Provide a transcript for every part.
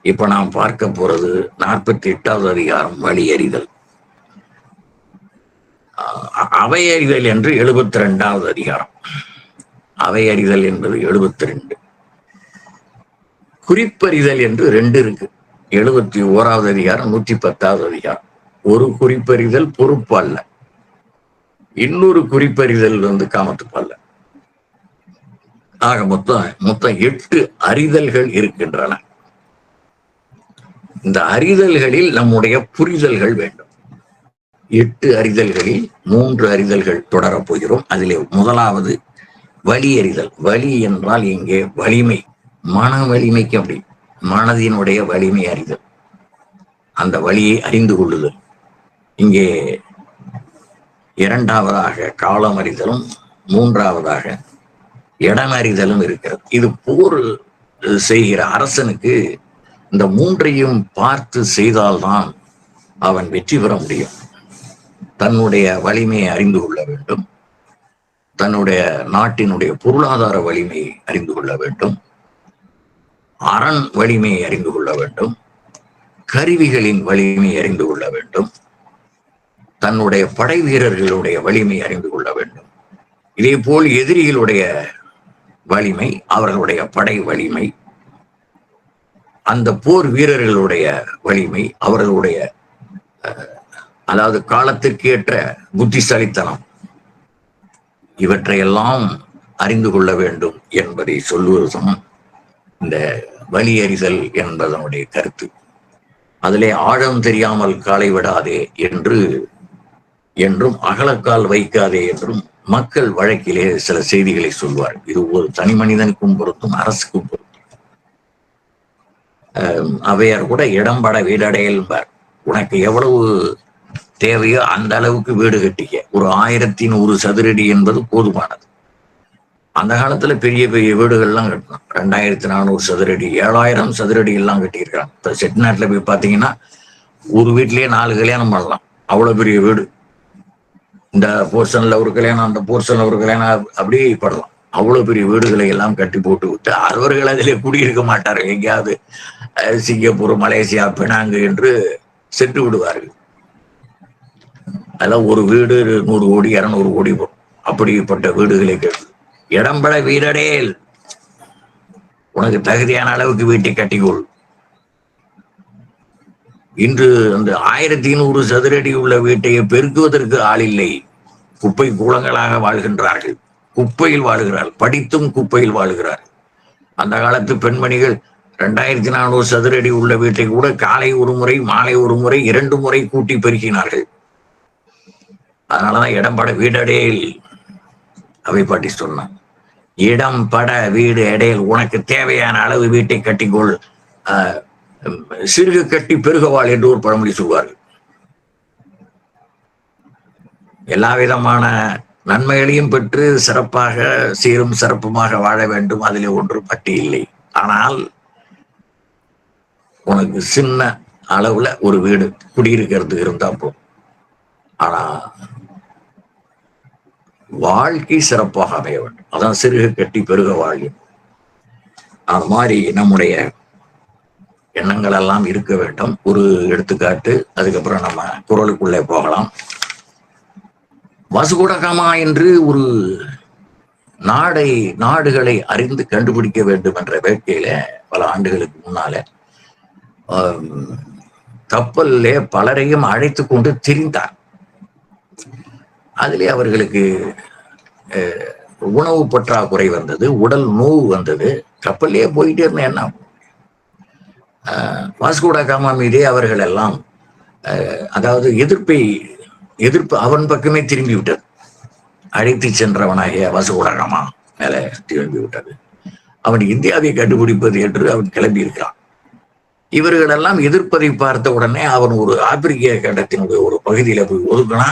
இப்ப நாம் பார்க்க போறது 48வது அதிகாரம், வழியறிதல். அவையறிதல் என்று 72வது அதிகாரம். அவையறிதல் என்பது 72. குறிப்பறிதல் என்று 2 இருக்கு. 71வது அதிகாரம், 110வது அதிகாரம். ஒரு குறிப்பறிதல் பொறுப்பு அல்ல, இன்னொரு குறிப்பறிதல் காமத்துப்பு அல்ல. ஆக மொத்தம் 8 அறிதல்கள் இருக்கின்றன. இந்த அறிதல்களில் நம்முடைய புரிதல்கள் வேண்டும். 8 அறிதல்களில் 3 அறிதல்கள் தொடரப் போகிறோம். அதிலே முதலாவது வழியறிதல். வலி என்றால் இங்கே வலிமை, மன வலிமைக்கு அப்படி மனதினுடைய வலிமை அறிதல், அந்த வழியை அறிந்து கொள்ளுதல். இங்கே இரண்டாவதாக காலம் அறிதலும், மூன்றாவதாக இடம் அறிதலும் இருக்கிறது. இது போர் செய்கிற அரசனுக்கு இந்த 3ஐயும் பார்த்து செய்தால்தான் அவன் வெற்றி பெற முடியும். தன்னுடைய வலிமையை அறிந்து கொள்ள வேண்டும், தன்னுடைய நாட்டினுடைய பொருளாதார வலிமையை அறிந்து கொள்ள வேண்டும், அரண் வலிமையை அறிந்து கொள்ள வேண்டும், கருவிகளின் வலிமையை அறிந்து கொள்ள வேண்டும், தன்னுடைய படை வீரர்களுடைய வலிமை அறிந்து கொள்ள வேண்டும். இதே போல் எதிரிகளுடைய வலிமை, அவர்களுடைய படை வலிமை, அந்த போர் வீரர்களுடைய வலிமை, அவர்களுடைய அதாவது காலத்திற்கு ஏற்ற புத்திசாலித்தனம், இவற்றையெல்லாம் அறிந்து கொள்ள வேண்டும் என்பதை சொல்லுவதுதான் இந்த வழியறிதல் என்பதனுடைய கருத்து. அதிலே ஆழம் தெரியாமல் காலை விடாதே என்றும் அகலக்கால் வைக்காதே என்றும் மக்கள் வழக்கிலே சில செய்திகளை சொல்வார். இது ஒரு தனி மனிதனுக்கும் பொருத்தும், அரசுக்கும் பொருத்தும். அவையார் கூட இடம்பட வீடடையல், உனக்கு எவ்வளவு தேவையோ அந்த அளவுக்கு வீடு கட்டிக்க. ஒரு 1100 சதுரடி என்பது போதுமானது. அந்த காலத்துல பெரிய பெரிய வீடுகள்லாம் கட்டணும். 2400 சதுரடி, 7000 சதுரடி எல்லாம் கட்டியிருக்காங்க. இப்ப செட்டிநாட்டுல போய் பாத்தீங்கன்னா ஒரு வீட்லயே 4 கல்யாணம் பண்ணலாம், அவ்வளவு பெரிய வீடு. இந்த போர்ஷன்ல ஒரு கல்யாணம், அந்த போர்ஷன்ல ஒரு கல்யாணம், அப்படியே படலாம். அவ்வளவு பெரிய வீடுகளை எல்லாம் கட்டி போட்டு விட்டு அவர்கள் அதிலே குடியிருக்க மாட்டார்கள். எங்கேயாவது சிங்கப்பூர், மலேசியா, பினாங்கு என்று சென்று விடுவார்கள். அதெல்லாம் ஒரு வீடு 100 கோடி 200 கோடி போகும். அப்படிப்பட்ட வீடுகளை கட்டு. இடம்பட வீடடேல், உனக்கு தகுதியான அளவுக்கு வீட்டை கட்டிக்கொள். இன்று அந்த 1100 சதுரடி உள்ள வீட்டை பெருக்குவதற்கு ஆள் இல்லை. குப்பை கூலங்களாக வாழ்கின்றார்கள், குப்பையில் வாழ்கிறார்கள், படித்தும் குப்பையில் வாழ்கிறார்கள். அந்த காலத்து பெண்மணிகள் 2400 சதுரடி உள்ள வீட்டை கூட காலை ஒரு முறை, மாலை ஒரு முறை, 2 முறை கூட்டி பெருக்கினார்கள். அதனாலதான் இடம்பட வீடடேல் அவை பாட்டி சொன்னான். இடம் பட வீடு இடையில், உனக்கு தேவையான அளவு வீட்டை கட்டிக்கொள், சிறுக கட்டி பெருகவாள் என்று ஒரு பழமொழி சொல்வார்கள். எல்லா விதமான நன்மைகளையும் பெற்று சிறப்பாக சீரும் சிறப்புமாக வாழ வேண்டும், அதிலே ஒன்று பற்றி இல்லை. ஆனால் உனக்கு சின்ன அளவுல ஒரு வீடு குடியிருக்கிறது இருந்தா போதும். ஆனா வாழ்க்கை சிறப்பாக அமைய வேண்டும். அதான் சிறுக கட்டி பெருக வாழ்யும். அது மாதிரி நம்முடைய எண்ணங்கள் எல்லாம் இருக்க வேண்டும். ஒரு எடுத்துக்காட்டு, அதுக்கப்புறம் நம்ம குறளுக்குள்ளே போகலாம். வசுகுடகாமா என்று ஒரு நாடுகளை அறிந்து கண்டுபிடிக்க வேண்டும் என்ற வேட்கையில பல ஆண்டுகளுக்கு முன்னால கப்பல்ல பலரையும் அழைத்து கொண்டு திரிந்தார். அதிலே அவர்களுக்கு உணவு பற்றாக்குறை வந்தது, உடல் நோவு வந்தது. கப்பல்லே போயிட்டே இருந்த என்ன, வாஸ்கோடகாமா மீதே அவர்கள் எல்லாம் அதாவது எதிர்ப்பு அவன் பக்கமே திரும்பி விட்டது. அழைத்து சென்றவனாகிய வாஸ்கோடகாமா மேல திரும்பி விட்டது. அவன் இந்தியாவை கண்டுபிடிப்பது என்று அவன் கிளம்பி இருக்கிறான். இவர்கள் எல்லாம் எதிர்ப்பதை பார்த்த உடனே அவன் ஒரு ஆப்பிரிக்க கண்டத்தினுடைய ஒரு பகுதியில போய் ஒதுங்கினா.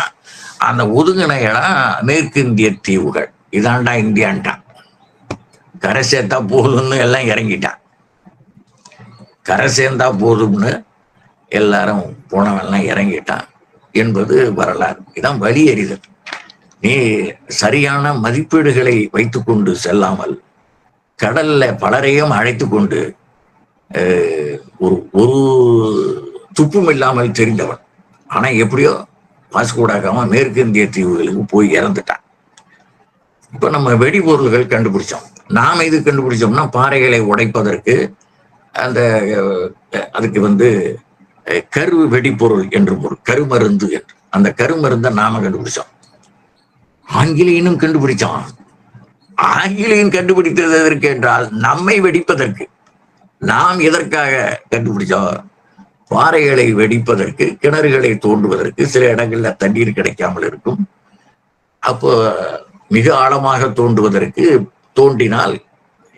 அந்த ஒதுங்கின இடம் மேற்கு இந்திய தீவுகள். இதாண்டா இந்தியான்ட்டான். கரை சேர்த்தா போதும்னு எல்லாம் இறங்கிட்டான். கரை சேர்ந்தா போதும்னு எல்லாரும் போனவெல்லாம் இறங்கிட்டான் என்பது வரலாறு. இதான் வழியறிதல். நீ சரியான மதிப்பீடுகளை வைத்துக்கொண்டு செல்லாமல் கடல்ல பலரையும் அழைத்து கொண்டு ஒரு ஒரு துப்பும் இல்லாமல் தெரிந்தவன். ஆனா எப்படியோ வாஸ்கோடகாமா மேற்கு இந்திய தீவுகளுக்கு போய் இறந்துட்டான். இப்ப நம்ம வெடிபொருள்கள் கண்டுபிடிச்சோம். நாம இது கண்டுபிடிச்சோம்னா பாறைகளை உடைப்பதற்கு அந்த அதுக்கு கரு வெடிப்பொருள் என்று ஒரு கருமருந்து என்று அந்த கருமருந்தை நாம கண்டுபிடிச்சோம். ஆங்கிலேயனும் கண்டுபிடிச்சான். ஆங்கிலேயன் கண்டுபிடித்தது எதற்கு என்றால் நம்மை வெடிப்பதற்கு. நாம் எதற்காக கண்டுபிடிச்சோம்? பாறைகளை வெடிப்பதற்கு, கிணறுகளை தோண்டுவதற்கு. சில இடங்கள்ல தண்ணீர் கிடைக்காமல் இருக்கும். அப்போ மிக ஆழமாக தோண்டுவதற்கு தோண்டினால்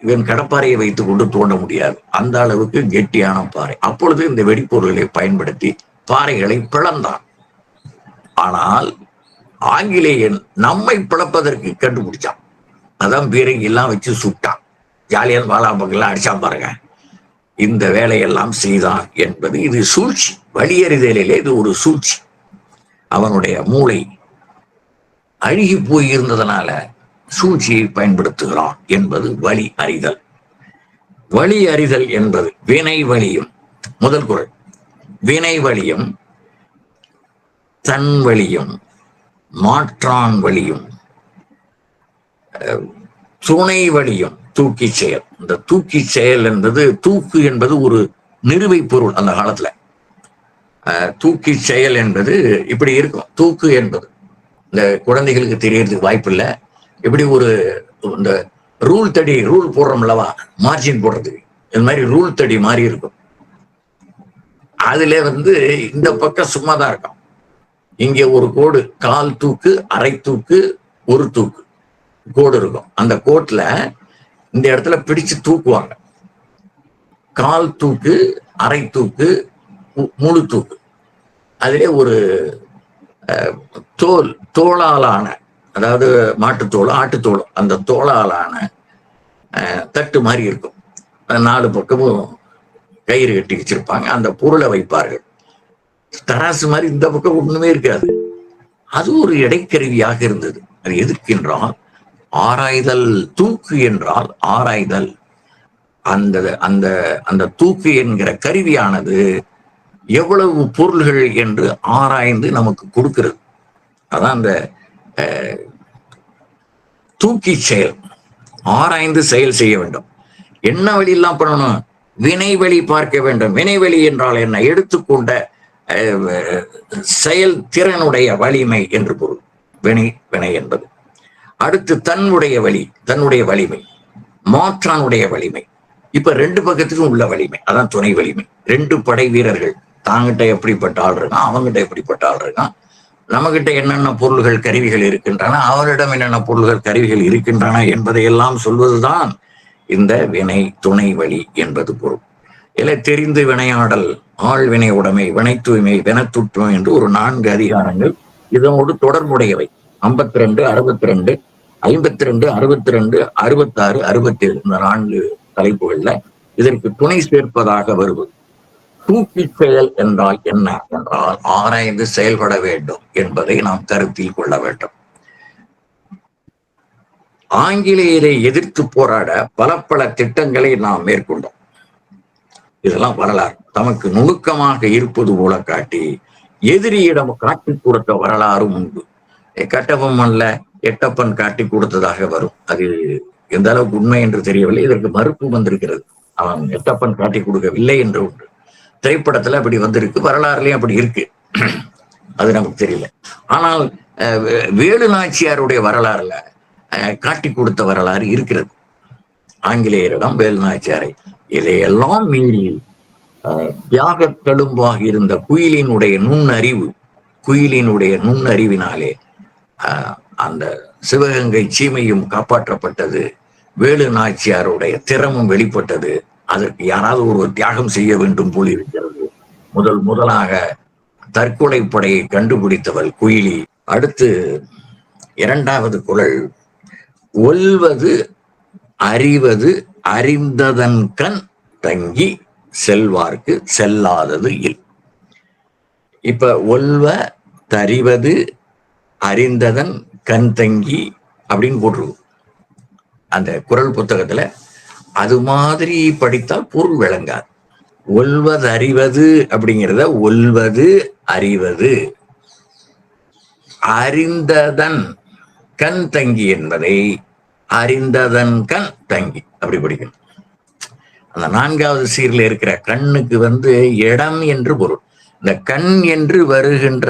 இவன் கடப்பாறையை வைத்துக் கொண்டு தோண்ட முடியாது. அந்த அளவுக்கு கெட்டியான பாறை. அப்பொழுது இந்த வெடிப்பொருள்களை பயன்படுத்தி பாறைகளை பிளந்தான். ஆனால் ஆங்கிலேயன் நம்மை பிளப்பதற்கு கண்டுபிடிச்சான். அதான் பீரங்கி எல்லாம் வச்சு சுட்டான். ஜாலியன் வாலாபங்கெல்லாம் அடிச்சான் பாருங்க. இந்த வேலையெல்லாம் செய்தான் என்பது இது சூழ்ச்சி. வழியறிதலிலே இது ஒரு சூழ்ச்சி. அவனுடைய மூளை அழுகி போயிருந்ததனால சூழ்ச்சியை பயன்படுத்துகிறான் என்பது வழி அறிதல். வழி அறிதல் என்பது வினை வழியும். முதல் குறள், வினை வழியும் தன் வழியும் மாற்றான் வழியும் துணை வழியும் தூக்கி செயல். இந்த தூக்கி செயல் என்பது, தூக்கு என்பது ஒரு நிறுவை பொருள். அந்த காலத்துல தூக்கி செயல் என்பது இப்படி இருக்கும். தூக்கு என்பது இந்த குழந்தைகளுக்கு தெரியறதுக்கு வாய்ப்பு இல்லை. எப்படி ஒரு இந்த ரூல் தடி, ரூல் போடுறோம்லவா, மார்ஜின் போடுறதுக்கு, இந்த மாதிரி ரூல் தடி மாதிரி இருக்கும். அதுல இந்த பக்கம் சும்மா தான் இருக்கும். இங்க ஒரு கோடு, கால் தூக்கு, அரை தூக்கு, ஒரு தூக்கு கோடு இருக்கும். அந்த கோட்டுல இந்த இடத்துல பிடிச்சு தூக்குவாங்க. கால் தூக்கு, அரை தூக்கு, முழு தூக்கு. அதிலே ஒரு தோளாலான, அதாவது மாட்டுத்தோளோ ஆட்டுத்தோளோ, அந்த தோளாலான தட்டு மாதிரி இருக்கும். 4 பக்கமும் கயிறு கட்டி வச்சிருப்பாங்க. அந்த பொருளை வைப்பார்கள். தராசு மாதிரி இந்த பக்கம் ஒண்ணுமே இருக்காது. அது ஒரு இடைக்கருவியாக இருந்தது. அது எதுக்கு என்றால் ஆராய்தல். தூக்கு என்றால் ஆராய்தல். அந்த அந்த அந்த தூக்கு என்கிற கருவியானது எவ்வளவு பொருள்கள் என்று ஆராய்ந்து நமக்கு கொடுக்கிறது. அதான் அந்த தூக்கி செயல். ஆராய்ந்து செயல் செய்ய வேண்டும். என்ன வழியெல்லாம் பண்ணணும்? வினை வழி பார்க்க வேண்டும். வினைவெளி என்றால் என்ன? எடுத்துக்கொண்ட செயல் திறனுடைய வலிமை என்று பொருள். வினை என்பது. அடுத்து தன்னுடைய வழி, தன்னுடைய வலிமை, மாற்றானுடைய வலிமை. இப்ப 2 பக்கத்துக்கும் உள்ள வலிமை, அதான் துணை வலிமை. 2 படை வீரர்கள், தாங்கிட்ட எப்படிப்பட்ட ஆள் இருக்கான், அவங்கிட்ட எப்படிப்பட்ட ஆள் இருக்கான், நம்மகிட்ட என்னென்ன பொருள்கள் கருவிகள் இருக்கின்றன, அவரிடம் என்னென்ன பொருள்கள் கருவிகள் இருக்கின்றன என்பதையெல்லாம் சொல்வதுதான் இந்த வினை துணை வழி என்பது பொருள். இல்லை தெரிந்து வினையாடல், ஆழ்வினை உடைமை, வினை தூய்மை, வினத்துற்றுமை என்று ஒரு 4 அதிகாரங்கள் இதனோடு தொடர்புடையவை. 52, 62, 52, 62, 66, 67 இந்த 4 தலைப்புகள்ல இதற்கு துணை சேர்ப்பதாக வருவது. தூக்கி செயல் என்றால் என்ன என்றால் ஆராய்ந்து செயல்பட வேண்டும் என்பதை நாம் கருத்தில் கொள்ள வேண்டும். ஆங்கிலேயரை எதிர்த்து போராட பல திட்டங்களை நாம் மேற்கொண்டோம். இதெல்லாம் வரலாறு. தமக்கு நுணுக்கமாக இருப்பது போல காட்டி எதிரியிடம் காட்டி கொடுத்த வரலாறும் உண்டு. கட்டபொம்மன்ல எட்டப்பன் காட்டி கொடுத்ததாக வரும். அது எந்த அளவுக்கு உண்மை என்று தெரியவில்லை. இதற்கு மறுப்பு வந்திருக்கிறது. அவன் எட்டப்பன் காட்டி கொடுக்கவில்லை என்று உண்டு. திரைப்படத்துல அப்படி வந்திருக்கு, வரலாறுலயும் அப்படி இருக்கு. அது நமக்கு தெரியல. ஆனால் வேலு நாச்சியாருடைய வரலாறுல காட்டி கொடுத்த வரலாறு இருக்கிறது. ஆங்கிலேயரிடம் வேலு நாச்சியாரை இதையெல்லாம் மீறி தியாக தழும்பாக இருந்த குயிலினுடைய நுண்ணறிவினாலே அந்த சிவகங்கை சீமையும் காப்பாற்றப்பட்டது. வேலு நாச்சியாருடைய திறமும் வெளிப்பட்டது. அதற்கு யாராவது ஒரு தியாகம் செய்ய வேண்டும் போல் இருக்கிறது. முதலாக தற்கொலை படையை கண்டுபிடித்தவள் குயிலி. அடுத்து 2வது குறள், ஒல்வது அறிவது அறிந்ததன் கண் தங்கி செல்வார்க்கு செல்லாதது இல். இப்ப ஒல்வ தறிவது அறிந்ததன் கண் தங்கி அப்படின்னு போட்டிருக்கும் அந்த குறள் புத்தகத்துல. அது மாதிரி படித்தால் பொருள் விளங்காது. ஒல்வது அறிவது அப்படிங்கிறத ஒல்வது அறிவது. அறிந்ததன் கண் தங்கி என்பதை அறிந்ததன் கண் தங்கி அப்படி படிக்கணும். அந்த 4வது சீர்ல இருக்கிற கண்ணுக்கு இடம் என்று பொருள். இந்த கண் என்று வருகின்ற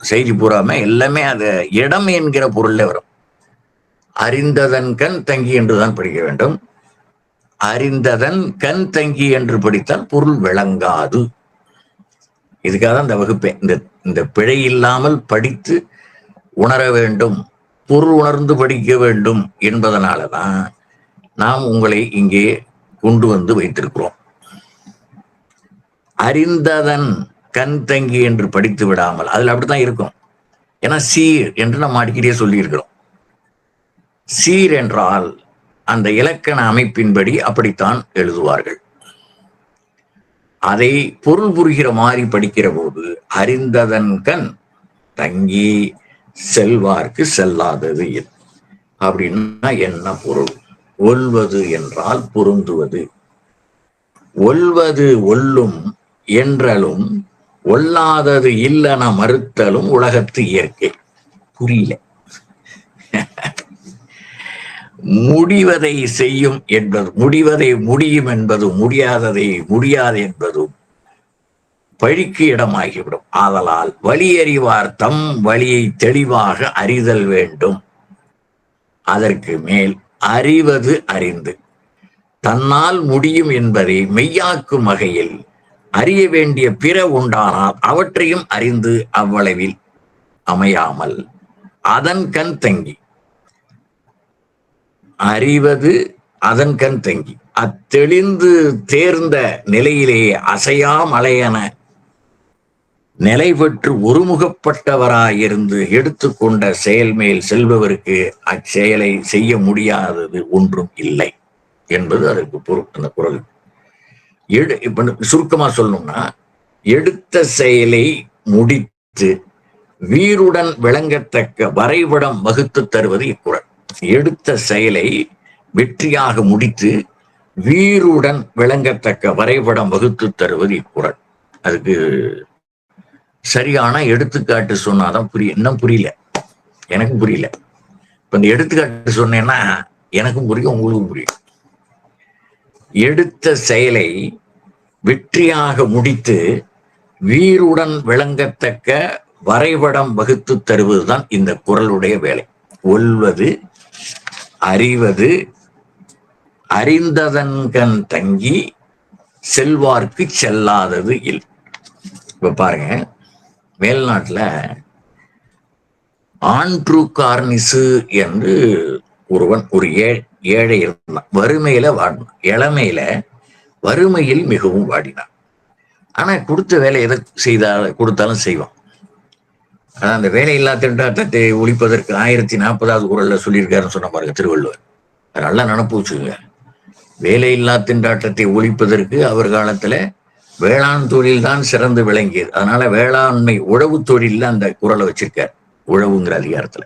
செய்தி பூராம எல்லாமே அது இடம் என்கிற பொருள்ல வரும். அறிந்ததன் கண் தங்கி என்றுதான் படிக்க வேண்டும். அறிந்ததன் கண் தங்கி என்று படித்தால் பொருள் விளங்காது. இதுக்காக தான் இந்த வகுப்பே. இந்த பிழை இல்லாமல் படித்து உணர வேண்டும், பொருள் உணர்ந்து படிக்க வேண்டும் என்பதனாலதான் நாம் உங்களை இங்கே கொண்டு வந்து வைத்திருக்கிறோம். அறிந்ததன் கண் தங்கி என்று படித்து விடாமல், அதுல அப்படித்தான் இருக்கும். ஏன்னா சீர் என்று நம்ம அடிக்கடியே சொல்லி இருக்கிறோம். சீர் என்றால் அந்த இலக்கண அமைப்பின்படி அப்படித்தான் எழுதுவார்கள். அதை பொருள் புரிகிற மாதிரி படிக்கிற போது அறிந்ததன் கண் தங்கி செல்வார்க்கு செல்லாதது அப்படின்னா என்ன பொருள்? ஒல்வது என்றால் பொருந்துவது. ஒல்வது ஒல்லும் என்றலும் ஒல்லாதது இல்லன மறுத்தலும் உலகத்து இயற்கை. புரியல. முடிவதை செய்யும் என்பது, முடிவதை முடியும் என்பதும், முடியாததை முடியாது என்பதும் பழிக்கு இடமாகிவிடும். ஆதலால் வழியறிவார் தம் வழியை தெளிவாக அறிதல் வேண்டும். அதற்கு மேல் அறிவது அறிந்து தன்னால் முடியும் என்பதை மெய்யாக்கும் வகையில் அறிய வேண்டிய பிற உண்டானால் அவற்றையும் அறிந்து அவ்வளவில் அமையாமல் அதன் கண் தங்கி அறிவது அதன் கண் தங்கி அத்தெளிந்து தேர்ந்த நிலையிலேயே அசையாமலையென நிலை பெற்று ஒருமுகப்பட்டவராயிருந்து எடுத்துக்கொண்ட செயல் மேல் செல்பவருக்கு அச்செயலை செய்ய முடியாதது ஒன்றும் இல்லை என்பது அதற்கு பொருள். அந்த குரல் இப்ப சுருக்கமா சொல்லணும்னா, எடுத்த செயலை முடித்து வீருடன் விளங்கத்தக்க வரைபடம் வகுத்து தருவது இக்குறள். எடுத்த செயலை வெற்றியாக முடித்து வீருடன் விளங்கத்தக்க வரைபடம் வகுத்து தருவது இக்குறள். அதுக்கு சரியான எடுத்துக்காட்டு சொன்னாதான் புரியும். இன்னும் புரியல, எனக்கும் புரியல. இப்ப இந்த எடுத்துக்காட்டு சொன்னேன்னா எனக்கும் புரியும், உங்களுக்கும் புரியும். எடுத்த செயலை வெற்றியாக முடித்து வீருடன் விளங்கத்தக்க வரைபடம் வகுத்து தருவதுதான் இந்த குறளுடைய வேலை. ஒல்வது அறிவது அறிந்ததன்கண் தங்கி செல்வார்க்கு செல்லாதது இல். இப்ப பாருங்க, மேல்நாட்டுல ஆண்ட்ரூ கார்னிசு என்று ஒருவன், ஒரு ஏழை இருந்தான். வறுமையில வாடினான். இளமையில வறுமையில் மிகவும் வாடினான். ஆனா கொடுத்த வேலை எதை கொடுத்தாலும் செய்வான். ஆனா அந்த வேலையில்லா திண்டாட்டத்தை ஒழிப்பதற்கு 1040வது குறள்ல சொல்லியிருக்காருன்னு சொன்ன பாருங்க திருவள்ளுவர். அது நல்லா நினப்பு வச்சுக்கோங்க. வேலையில்லா திண்டாட்டத்தை ஒழிப்பதற்கு அவர் காலத்துல வேளாண் தொழில் தான் சிறந்து விளங்கியது. அதனால வேளாண்மை உழவு தொழில அந்த குறளை வச்சிருக்கார். உழவுங்கிற அதிகாரத்துல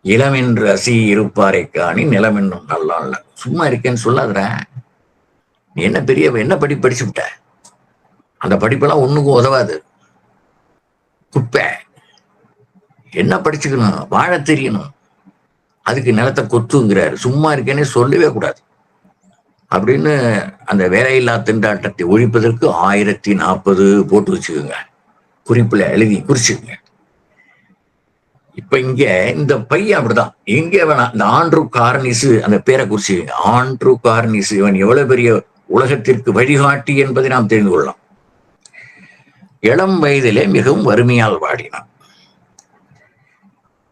இளம் என்று அசி இருப்பாரை காணி நிலம் என்னும் நல்லா இல்ல. சும்மா இருக்கேன்னு சொல்லாதுற. நீ என்ன பெரிய என்ன படிச்சு விட்ட? அந்த படிப்பெல்லாம் ஒண்ணுக்கும் உதவாது, குப்பை. என்ன படிச்சுக்கணும்? வாழ தெரியணும். அதுக்கு நிலத்தை கொத்துங்கிறாரு. சும்மா இருக்கேன்னே சொல்லவே கூடாது அப்படின்னு அந்த வேலையில்லா திண்டாட்டத்தை ஒழிப்பதற்கு 1040 போட்டு வச்சுக்கோங்க. குறிப்புல எழுதி குறிச்சுக்கோங்க. இப்ப இங்க இந்த பையன் அப்படிதான். எங்க வேணா இந்த ஆண்ட்ரூ கார்னிசு அந்த பேரை குறிச்சுக்கோங்க. ஆண்ட்ரூ கார்னிசு இவன் எவ்வளவு பெரிய உலகத்திற்கு வழிகாட்டி என்பதை நாம் தெரிந்து கொள்ளலாம். இளம் வயதிலே மிகவும் வறுமையால் வாடினான்.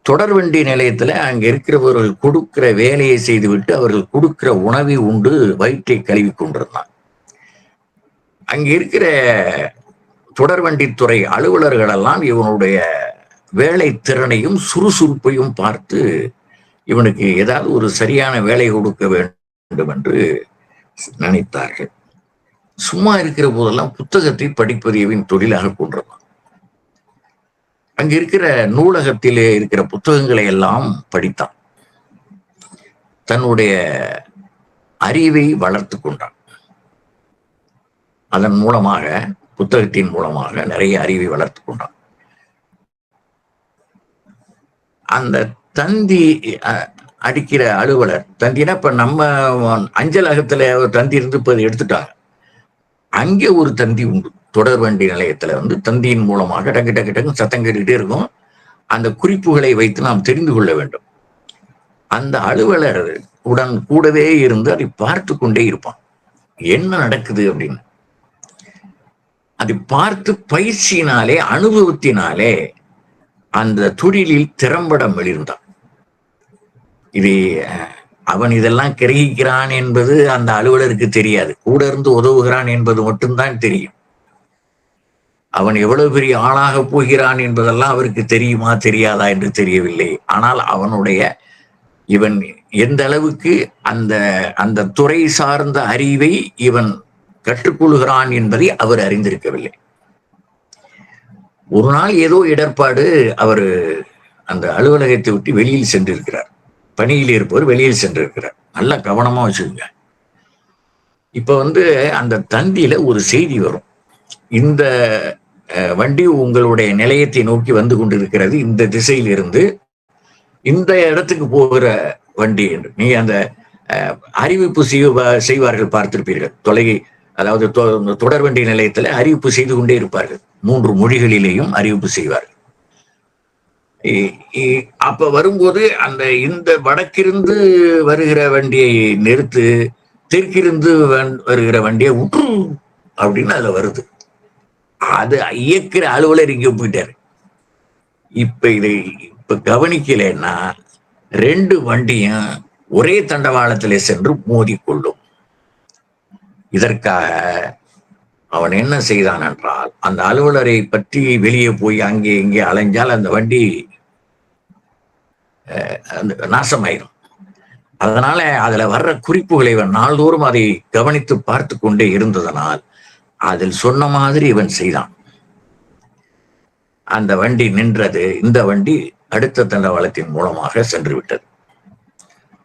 தொடர்வண்டி நிலையத்துல அங்க இருக்கிறவர்கள் கொடுக்கிற வேலையை செய்துவிட்டு அவர்கள் கொடுக்கிற உணவை உண்டு வயிற்றை கழுவி கொண்டிருந்தான். அங்க இருக்கிற தொடர்வண்டித்துறை அலுவலர்கள் எல்லாம் இவனுடைய வேலை திறனையும் சுறுசுறுப்பையும் பார்த்து இவனுக்கு ஏதாவது ஒரு சரியான வேலை கொடுக்க வேண்டும் என்று நினைத்தார்கள். சும்மா இருக்கிற போதெல்லாம் புத்தகத்தை படிப்பது இவன் தொழிலாக கொண்டிருந்தான். அங்க இருக்கிற நூலகத்திலே இருக்கிற புத்தகங்களை எல்லாம் படித்தான். தன்னுடைய அறிவை வளர்த்து கொண்டான். அதன் மூலமாக, புத்தகத்தின் மூலமாக நிறைய அறிவை வளர்த்து கொண்டான். அந்த தந்தி அடிக்கிற அலுவலர், தந்தினா இப்ப நம்ம அஞ்சலகத்துல தந்தி இருந்து இப்ப எடுத்துட்டாங்க. அங்கே ஒரு தந்தி உண்டு. தொடர் வண்டி நிலையத்துல தந்தியின் மூலமாக டக்கு டக்கு டக்கு சத்தம் கேட்டுக்கிட்டே இருக்கும். அந்த குறிப்புகளை வைத்து நாம் தெரிந்து கொள்ள வேண்டும். அந்த அலுவலர் உடன் கூடவே இருந்து அதை பார்த்து கொண்டே இருப்பான், என்ன நடக்குது அப்படின்னு. அதை பார்த்து பயிற்சியினாலே, அனுபவத்தினாலே அந்த தொழிலில் திறம்பட மெளிர்ந்தான். இது அவன் இதெல்லாம் கிரகிக்கிறான் என்பது அந்த அலுவலருக்கு தெரியாது. கூட இருந்து உதவுகிறான் என்பது மட்டும்தான் தெரியும். அவன் எவ்வளவு பெரிய ஆளாக போகிறான் என்பதெல்லாம் அவருக்கு தெரியுமா தெரியாதா என்று தெரியவில்லை. ஆனால் இவன் எந்த அளவுக்கு அந்த அந்த துறை சார்ந்த அறிவை இவன் கற்றுக்கொள்கிறான் என்பதை அவர் அறிந்திருக்கவில்லை. ஒரு நாள் ஏதோ இடர்பாடு, அவர் அந்த அலுவலகத்தை விட்டு வெளியில் சென்றிருக்கிறார். பணியில் இருப்பவர் வெளியில் சென்றிருக்கிறார். நல்லா கவனமா வச்சுக்கோங்க. இப்ப அந்த தந்தியில ஒரு செய்தி வரும், இந்த வண்டி உங்களுடைய நிலையத்தை நோக்கி வந்து கொண்டிருக்கிறது, இந்த திசையில் இருந்து இந்த இடத்துக்கு போகிற வண்டி என்று. நீ அந்த அறிவிப்பு செய்வார்கள், பார்த்திருப்பீர்கள். அதாவது தொடர் வண்டி நிலையத்துல அறிவிப்பு செய்து கொண்டே இருப்பார்கள். 3 மொழிகளிலேயும் அறிவிப்பு செய்வார்கள். அப்ப வரும்போது இந்த வடக்கிருந்து வருகிற வண்டியை நிறுத்து, தெற்கிருந்து வருகிற வண்டியை உற்று அப்படின்னு அதுல வருது. அது இயக்கிற அலுவலர் இங்க போயிட்டாரு. இப்ப கவனிக்கலைன்னா 2 வண்டியும் ஒரே தண்டவாளத்திலே சென்று மோதிக்கொள்ளும். இதற்காக அவன் என்ன செய்தான் என்றால், அந்த அலுவலரை பற்றி வெளியே போய் அங்கே இங்கே அலைஞ்சால் அந்த வண்டி நாசமாயிரும். அதனால அதுல வர்ற குறிப்புகளை இவன் நாள்தோறும் அதை கவனித்து பார்த்து கொண்டே இருந்ததனால் அதில் சொன்ன மாதிரி இவன் செய்தான். அந்த வண்டி நின்றது. இந்த வண்டி அடுத்த தண்டவாளத்தின் மூலமாக சென்று விட்டது.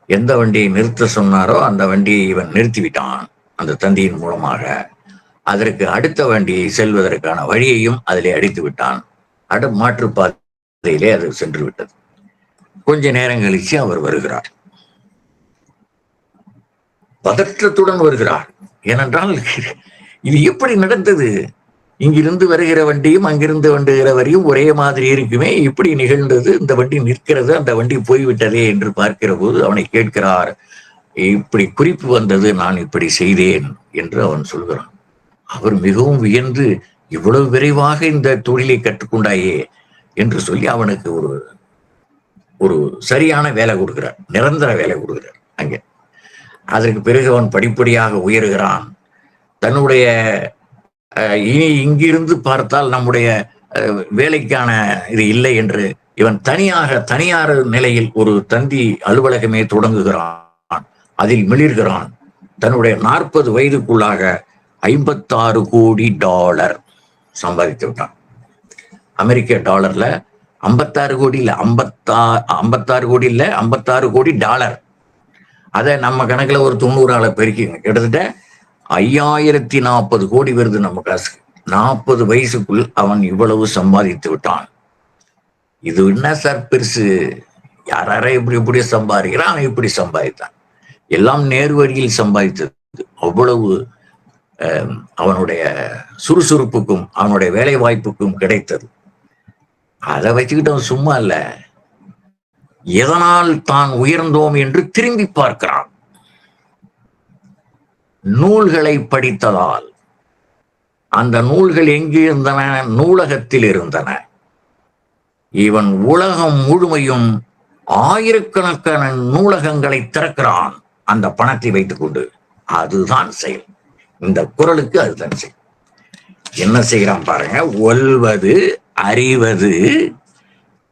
எந்த வண்டியை நிறுத்த சொன்னாரோ அந்த வண்டியை இவன் நிறுத்திவிட்டான் அந்த தந்தியின் மூலமாக. அதற்கு அடுத்த வண்டியை செல்வதற்கான வழியையும் அதிலே அடித்து விட்டான். மாற்றுப்பாதையிலே அது சென்று விட்டது. கொஞ்ச நேரம் கழிச்சு அவர் வருகிறார். பதற்றத்துடன் வருகிறார். ஏனென்றால் இது எப்படி நடந்தது? இங்கிருந்து வருகிற வண்டியும் அங்கிருந்து வருகிற வரையும் ஒரே மாதிரி இருக்குமே, இப்படி நிகழ்ந்தது, இந்த வண்டி நிற்கிறது, அந்த வண்டி போய்விட்டதே என்று பார்க்கிற போது அவனை கேட்கிறார், இப்படி குறிப்பு வந்தது, நான் இப்படி செய்தேன் என்று அவன் சொல்கிறான். அவர் மிகவும் வியந்து, இவ்வளவு விரைவாக இந்த தொழிலை கற்றுக்கொண்டாயே என்று சொல்லி அவனுக்கு ஒரு சரியான வேலை கொடுக்கிறார், நிரந்தர வேலை கொடுக்கிறார் அங்கே. அதற்கு பிறகு அவன் படிப்படியாக உயர்கிறான். தன்னுடைய இனி இங்கிருந்து பார்த்தால் நம்முடைய வேலைக்கான இது இல்லை என்று இவன் தனியார் நிலையில் ஒரு தந்தி அலுவலகமே தொடங்குகிறான். அதில் மிளிர்கிறான். தன்னுடைய 40 வயதுக்குள்ளாக $56 கோடி சம்பாதித்து விட்டான். அமெரிக்க டாலர்ல 56 கோடி இல்ல, 56 கோடி இல்ல, $56 கோடி. அதை நம்ம கணக்குல ஒரு 90 பெருக்கிங்க, கிட்டத்தட்ட 5040 கோடி வருது நம்ம காசுக்கு. 40 வயசுக்குள் அவன் இவ்வளவு சம்பாதித்து விட்டான். இது என்ன சார் பெருசு? யார இப்படி சம்பாதிக்கிறான், அவன் இப்படி சம்பாதித்தான். எல்லாம் நேர் வழியில் சம்பாதித்தது. அவ்வளவு அவனுடைய சுறுசுறுப்புக்கும் அவனுடைய வேலை வாய்ப்புக்கும் கிடைத்தது. அதை வச்சுக்கிட்டு அவன் சும்மா இல்ல, எதனால் தான் உயர்ந்தோம் என்று திரும்பி பார்க்கிறான். நூல்களை படித்ததால். அந்த நூல்கள் எங்கு இருந்தன? நூலகத்தில் இருந்தன. இவன் உலகம் முழுமையும் ஆயிரக்கணக்கான நூலகங்களை திறக்கிறான் அந்த பணத்தை வைத்துக் கொண்டு. அதுதான் செயல். இந்த குறளுக்கு அதுதான் செயல். என்ன செய்யறான் பாருங்க. ஒல்வது அறிவது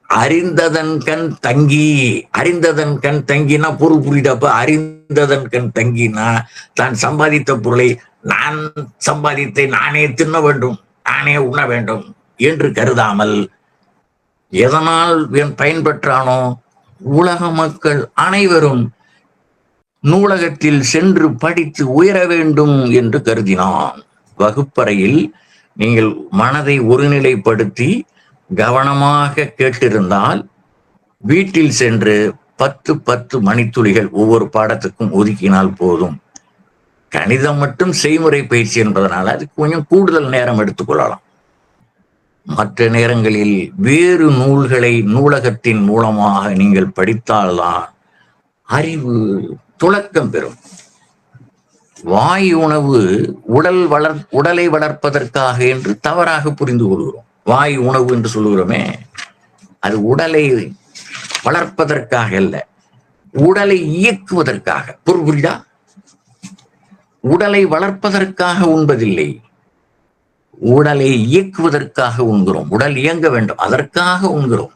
அறிந்ததன் கண் தங்கி. அறிந்ததன் கண் தங்கினா பொருள் புரியுதப்ப. அறிந்ததன் கண் தங்கினா தான் சம்பாதித்த பொருளை நான் சம்பாதித்தை நானே தின்ன வேண்டும், நானே உண்ண வேண்டும் என்று கருதாமல் எதனால் பயன்பெற்றானோ உலக மக்கள் அனைவரும் நூலகத்தில் சென்று படித்து உயர வேண்டும் என்று கருதினான். வகுப்பறையில் நீங்கள் மனதை ஒருநிலைப்படுத்தி கவனமாக கேட்டிருந்தால் வீட்டில் சென்று 10 மணித்துளிகள் ஒவ்வொரு பாடத்துக்கும் ஒதுக்கினால் போதும். கணிதம் மட்டும் செய்முறை பயிற்சி என்பதனால அதுக்கு கொஞ்சம் கூடுதல் நேரம் எடுத்துக்கொள்ளலாம். மற்ற நேரங்களில் வேறு நூல்களை நூலகத்தின் மூலமாக நீங்கள் படித்தால்தான் அறிவு துளக்கம் பெறும். வாய் உணவு உடலை வளர்ப்பதற்காக என்று தவறாக புரிந்து கொள்கிறோம். வாய் உணவு என்று சொல்லுகிறோமே, அது உடலை வளர்ப்பதற்காக அல்ல, உடலை இயக்குவதற்காக. பொருள் புரியுதா? உடலை வளர்ப்பதற்காக உண்பதில்லை, உடலை இயக்குவதற்காக உண்கிறோம். உடல் இயங்க வேண்டும், அதற்காக உண்கிறோம்.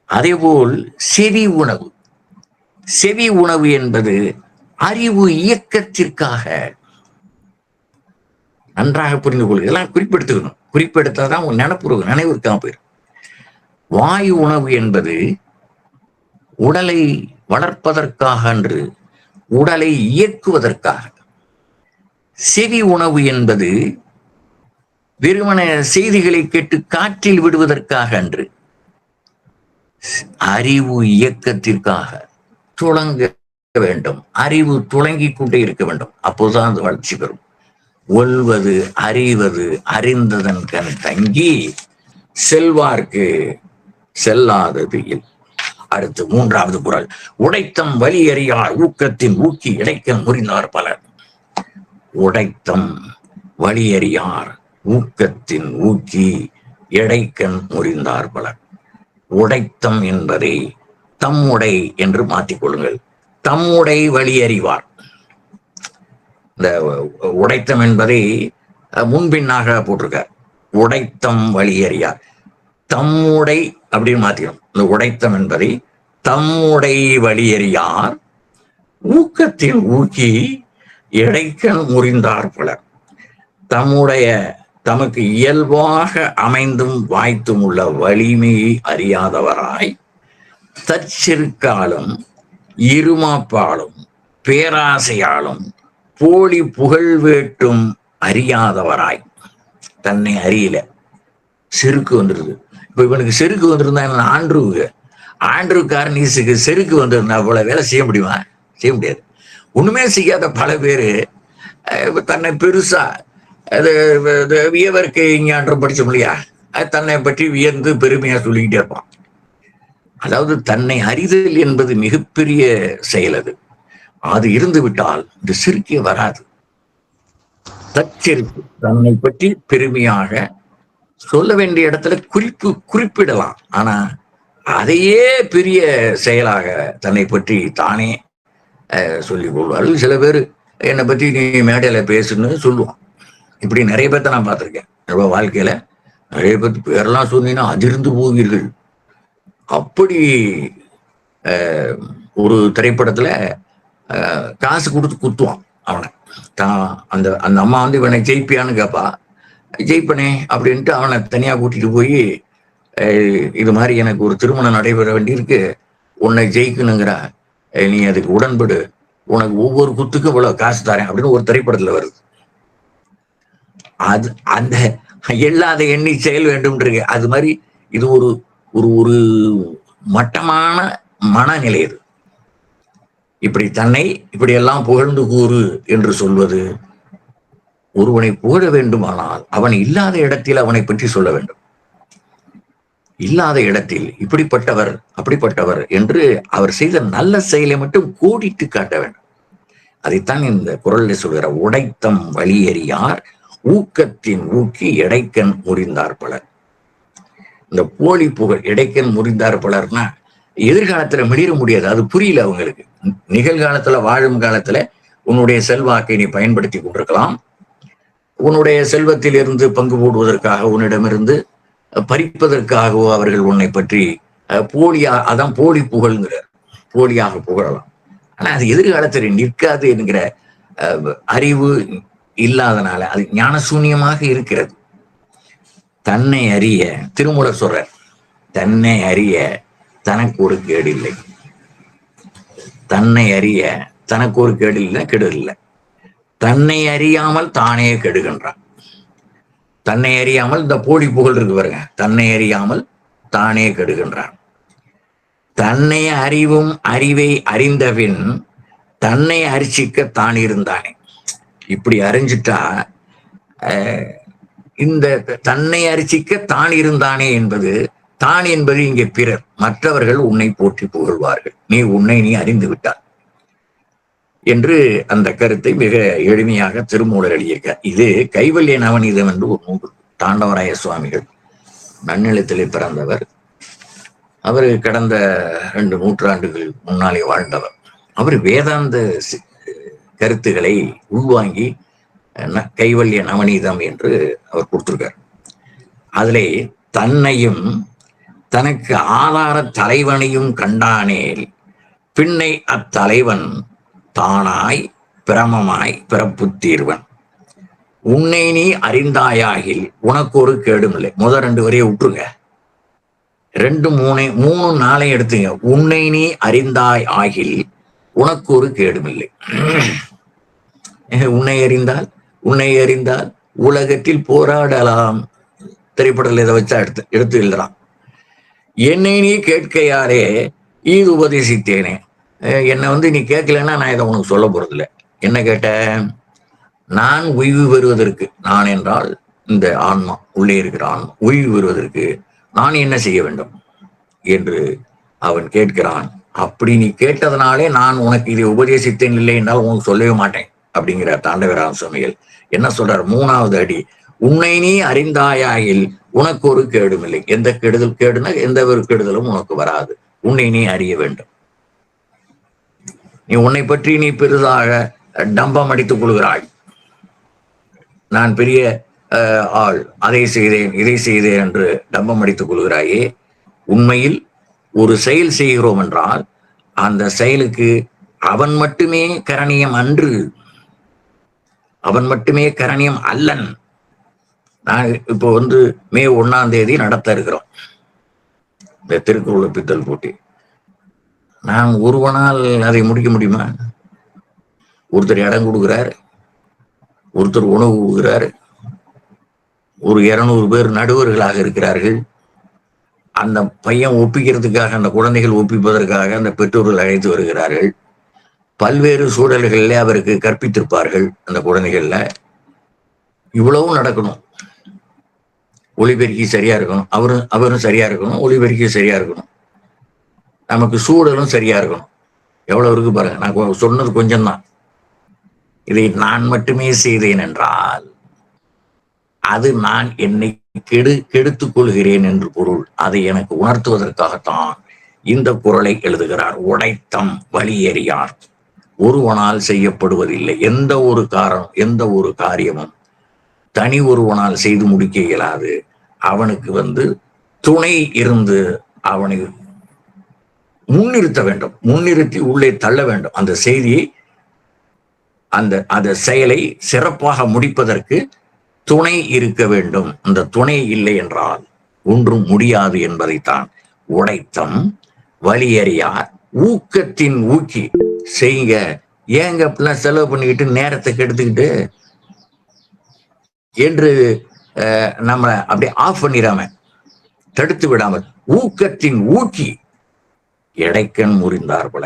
அதேபோல் செவி உணவு, செவி உணவு என்பது அறிவு இயக்கத்திற்காக. நன்றாக புரிந்து கொள்ளுங்கள். இதெல்லாம் குறிப்பெடுத்துக்கணும். குறிப்பெடுத்தாதான் நினைவு இருக்காம போயிடும். வாயு உணவு என்பது உடலை வளர்ப்பதற்காக அன்று, உடலை இயக்குவதற்காக. செவி உணவு என்பது வெறுமன செய்திகளை கேட்டு காற்றில் விடுவதற்காக அன்று, அறிவு இயக்கத்திற்காக. துளங்க வேண்டும், அறிவு துளங்கிக் கொண்டே இருக்க வேண்டும். அப்போதுதான் அது வளர்ச்சி பெறும். ஒல்வது அறிவது அறிந்ததன் கண் தங்கி செல்வார்க்கு செல்லாதது இல். அடுத்து 3வது குறள். உடைத்தம் வலி அறியார் ஊக்கத்தின் ஊக்கி இடைக்க முறிந்தார் பலர். உடைத்தம் வலி அறியார் ஊக்கத்தின் ஊக்கி எடைக்கண் முறிந்தார் பலர். உடைத்தம் என்பதை தம்முடை என்று மாற்றிக்கொள்ளுங்கள். தம்முடை வழி அறிவார். இந்த உடைத்தம் என்பதை முன்பின்னாக போட்டிருக்கார். உடைத்தம் வழி அறியார், தம்முடை அப்படின்னு மாத்திக்கணும். இந்த உடைத்தம் என்பதை தம்முடை வழி அறியார் ஊக்கத்தில் ஊக்கி எடைக்கண் முறிந்தார் பலர். தம்முடைய தமக்கு இயல்பாக அமைந்தும் வாய்த்தும் உள்ள வலிமையை அறியாதவராய் தற்செருக்காலும் இருமாப்பாலும் பேராசையாலும் போலி புகழ் வேட்டும் அறியாதவராய். தன்னை அறியல, செருக்கு வந்துருது. இப்ப இவனுக்கு செருக்கு வந்திருந்தா என்ன? ஆண்ட்ரூ கார்னிஸுக்கு செருக்கு வந்திருந்தா அவ்வளவு வேலை செய்ய முடியுமா? செய்ய முடியாது. ஒண்ணுமே செய்யாத பல பேரு தன்னை பெருசா வியவர்க்கு ஞான்றம் படிச்சோம் இல்லையா, தன்னை பற்றி வியந்து பெருமையா சொல்லிக்கிட்டே இருப்பான். அதாவது தன்னை அறிதல் என்பது மிகப்பெரிய செயல். அது இருந்து விட்டால் இந்த செருக்கே வராது. தற்செருக்கு, தன்னை பற்றி பெருமையாக சொல்ல வேண்டிய இடத்துல குறிப்பிடலாம். ஆனா அதையே பெரிய செயலாக தன்னை பற்றி தானே சொல்லிக் கொள்வார்கள். சில பேர் என்னை பத்தி நீ மேடையில பேசுன்னு சொல்லுவான். இப்படி நிறைய பேர்த்த நான் பார்த்திருக்கேன். என்னோட வாழ்க்கையில நிறைய பேர் பேரெல்லாம் சொன்னீங்கன்னா அதிர்ந்து போவீர்கள். அப்படி ஒரு திரைப்படத்துல காசு கொடுத்து குத்துவான் அவனை. அந்த அந்த அம்மா இவனை ஜெயிப்பியான்னு கேட்பா. ஜெயிப்பனே அப்படின்ட்டு அவனை தனியா கூட்டிட்டு போய், இது மாதிரி எனக்கு ஒரு திருமணம் நடைபெற வேண்டியிருக்கு, உன்னை ஜெயிக்கணுங்கிற, நீ அதுக்கு உடன்படு, உனக்கு ஒவ்வொரு குத்துக்கும் இவ்வளவு காசு தரேன் அப்படின்னு ஒரு திரைப்படத்துல வருது. அது அந்த எல்லாத எண்ணி செயல் வேண்டும் இருக்கு. அது மாதிரி இது ஒரு ஒரு ஒரு மட்டமான மனநிலை. இது இப்படி தன்னை இப்படி எல்லாம் புகழ்ந்து கூறு என்று சொல்வது, ஒருவனை புகழ வேண்டுமானால் அவன் இல்லாத இடத்தில் அவனை பற்றி சொல்ல வேண்டும். இல்லாத இடத்தில் இப்படிப்பட்டவர் அப்படிப்பட்டவர் என்று அவர் செய்த நல்ல செயலை மட்டும் கோடிட்டு காட்ட வேண்டும். அதைத்தான் இந்த குறளில் சொல்கிற உடைத்தம் வழியறியார் ஊக்கத்தின் ஊக்கி எடைக்கண் முறிந்தார் பலர். இந்த போலி புகழ் எடைக்கண் முறிந்தார் பலர்னா எதிர்காலத்துல மிளிர முடியாது. அது புரியல அவங்களுக்கு. நிகழ்காலத்துல வாழும் காலத்துல உன்னுடைய செல்வாக்கை நீ பயன்படுத்தி கொண்டிருக்கலாம். உன்னுடைய செல்வத்தில் இருந்து பங்கு போடுவதற்காக, உன்னிடமிருந்து பறிப்பதற்காகவோ அவர்கள் உன்னை பற்றி போலியா, அதான் போலி புகழ்ங்கிறார், போலியாக புகழலாம். ஆனா அது எதிர்காலத்தில் நிற்காது என்கிற அறிவு இல்லாதனால அது ஞானசூன்யமாக இருக்கிறது. தன்னை அறிய திருமூலர் சொல்றார், தன்னை அறிய தனக்கு ஒரு கேடு இல்லை. தன்னை அறிய தனக்கு ஒரு கேடு இல்லை, கெடு இல்லை. தன்னை அறியாமல் தானே கெடுகின்றான். தன்னை அறியாமல் இந்த போலி புகழ் இருக்கு பாருங்க, தன்னை அறியாமல் தானே கெடுகின்றான். தன்னை அறிவும் அறிவை அறிந்தபின் தன்னை அரிசிக்க தான் இருந்தானே. இப்படி அறிஞ்சிட்டா இந்த தன்னை அரிசிக்க தான் இருந்தானே என்பது, தான் என்பது இங்கே பிறர், மற்றவர்கள் உன்னை போற்றி புகழ்வார்கள், நீ உன்னை நீ அறிந்து விட்டார் என்று அந்த கருத்தை மிக எளிமையாக திருமூலர் எழுதியிருக்கார். இது கைவல்ய நவநீதம் என்று ஒரு நூல். தாண்டவராய சுவாமிகள் நன்னிலத்திலே பிறந்தவர். அவர் கடந்த 2 நூற்றாண்டுகள் முன்னாலே வாழ்ந்தவர். அவர் வேதாந்த கருத்துக்களை உள்வாங்கி கைவல்ய நவநீதம் என்று அவர் கொடுத்திருக்கார். அதிலே தன்னையும் தனக்கு ஆதார தலைவனையும் கண்டானேல் பின்னை அத்தலைவன் தானாய் பிரமமாய் பிறப்பு தீர்வன். உன்னை நீ அறிந்தாயாகில் உனக்கு ஒரு கேடும் இல்லை. முதல் 2 வரையை விட்டுருங்க, 2, 3, 3, 4 எடுத்துங்க. உன்னை நீ அறிந்தாய் ஆகில் உனக்கு ஒரு கேடும் இல்லை. உன்னை அறிந்தால் உலகத்தில் போராடலாம். திரைப்படத்தில் இதை வச்சா எடுத்து எழுதுறான். என்னை நீ கேட்கையாரே இது உபதேசித்தேனே. என்னை நீ கேட்கலன்னா நான் இதை உனக்கு சொல்ல போறதில்லை. என்ன கேட்ட? நான் ஓய்வு பெறுவதற்கு, நான் என்றால் இந்த ஆன்மா, உள்ளே இருக்கிற ஆன்மா ஓய்வு பெறுவதற்கு நான் என்ன செய்ய வேண்டும் என்று அவன் கேட்கிறான். அப்படி நீ கேட்டதனாலே நான் உனக்கு இதை உபதேசித்தேன், இல்லை என்றால் உனக்கு சொல்லவே மாட்டேன் அப்படிங்கிறார் தாண்டவராய சுவாமிகள். என்ன சொல்றார்? 3வது அடி, உன்னை நீ அறிந்தாயாயில் உனக்கு ஒரு கேடும் இல்லை. எந்த கேடுனா எந்த ஒரு கெடுதலும் உனக்கு வராது. உன்னை நீ அறிய வேண்டும். நீ உன்னை பற்றி நீ பெரிதாக டம்பம் அடித்துக் கொள்கிறாய். நான் பெரிய ஆள், அதை செய்தேன் இதை செய்தேன் என்று டம்பம் அடித்துக் கொள்கிறாயே. உண்மையில் ஒரு செயல் செய்கிறோம் என்றால் அந்த செயலுக்கு அவன் மட்டுமே கரணியம் அன்று, அவன் மட்டுமே கரணியம் அல்லன். நான் இப்போ மே 1ஆம் தேதி நடத்த இருக்கிறோம் இந்த திருக்குறள் ஒப்பித்தல் போட்டி. நான் ஒருவனால் அதை முடிக்க முடியுமா? ஒருத்தர் இடம் கொடுக்கிறார், ஒருத்தர் உணவு கொடுக்கிறார், ஒரு 200 பேர் நடுவர்களாக இருக்கிறார்கள். அந்த பையன் ஒப்பிக்கிறதுக்காக, அந்த குழந்தைகள் ஒப்பிப்பதற்காக அந்த பெற்றோர்கள் அழைத்து வருகிறார்கள். பல்வேறு சூழல்களில் அவருக்கு கற்பித்திருப்பார்கள். அந்த குழந்தைகள்ல இவ்வளவும் நடக்கணும். ஒளிபெருக்கி சரியா இருக்கணும், அவரும் சரியா இருக்கணும், ஒளிபெருக்கி சரியா இருக்கணும், நமக்கு சூழலும் சரியா இருக்கணும். எவ்வளவு இருக்கு பாருங்க. நான் சொன்னது கொஞ்சம்தான். இதை நான் மட்டுமே செய்தேன் என்றால் அது நான் என்னை கெடுத்துக் கொள்கிறேன் என்று பொருள். அதை எனக்கு உணர்த்துவதற்காகத்தான் இந்த குறளை எழுதுகிறார். உடைத்தம் வலியறியார் ஒருவனால் செய்யப்படுவதில்லை. எந்த ஒரு காரியமும் தனி ஒருவனால் செய்து முடிக்க இயலாது. அவனுக்கு துணை இருந்து அவனை முன்னிறுத்த வேண்டும், முன்னிறுத்தி உள்ளே தள்ள வேண்டும். அந்த செய்தியை, அந்த செயலை சிறப்பாக முடிப்பதற்கு துணை இருக்க வேண்டும். அந்த துணை இல்லை என்றால் ஒன்றும் முடியாது என்பதைத்தான் உடைத்தம் வலியறியார் ஊக்கத்தின் ஊக்கி செய்யுங்க. ஏங்க அப்படிலாம் செலவு பண்ணிக்கிட்டு நேரத்தை கெடுத்துக்கிட்டு என்று நம்மளை அப்படியே ஆஃப் பண்ணிடாம, தடுத்து விடாமல் ஊக்கத்தின் ஊக்கி எடைக்கண் முறிந்தார் போல